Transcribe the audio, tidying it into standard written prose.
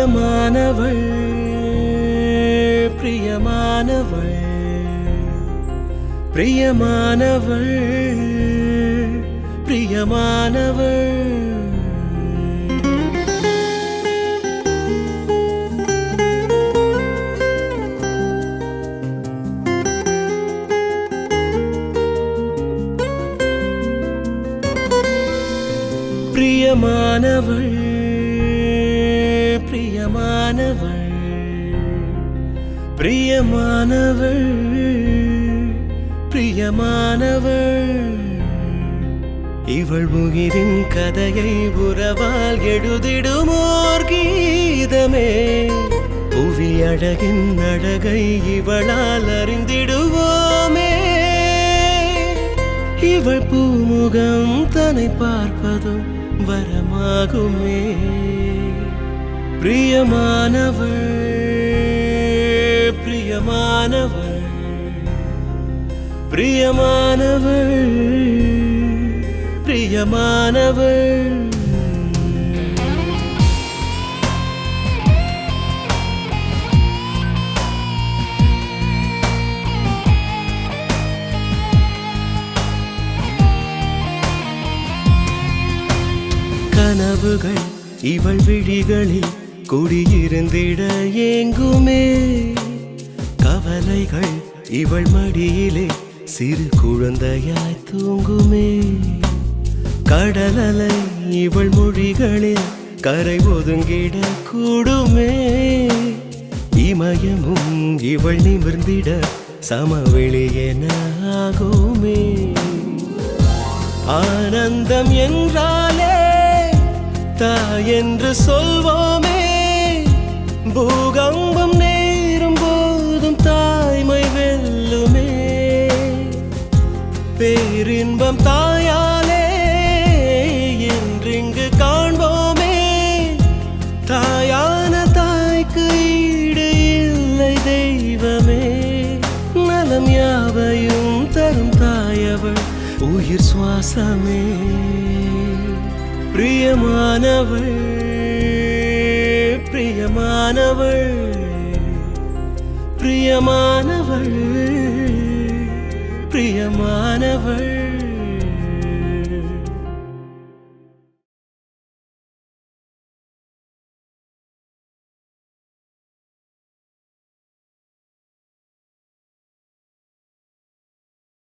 பிரியமானவள் பிரியமானவள் பிரியமானவள் பிரியமானவள் பிரியமானவள் பிரியமானவள் பிரியமானவள் பிரியமானவள் இவள் உயிரின் கதையை உறவால் எழுதிடுமோர் கீதமே புவி அழகின் அழகை இவளால் அறிந்திடுவோமே இவள் பூமுகம் தன்னை பார்ப்பதும் வரமாகுமே பிரியமானவள் பிரியமானவள் பிரியமானவள் பிரியமானவள் கனவுகள் இவள் விழிகளில் குடியிருந்திட ஏங்குமே கவலைகள் இவள் மடியிலே சிறு குழந்தையாய் தூங்குமே கடலலை இவள் மொழிகளில் கரை ஒதுங்கிட கூடுமே இமயமும் இவள் நிமிர்ந்திட சமவெளி என ஆகுமே ஆனந்தம் என்றாலே தாய் என்று சொல்வோமே பூகம்பம் நேரும் போதும் தாய்மை வெல்லுமே பேரின்பம் தாயாலே என்றிங்கு காண்போமே தாயான தாய்க்கு ஈடு இல்லை தெய்வமே நலம் யாவையும் தரும் தாயவள் உயிர் சுவாசமே பிரியமானவள் பிரியமானவள் பிரியமானவள் பிரியமானவள்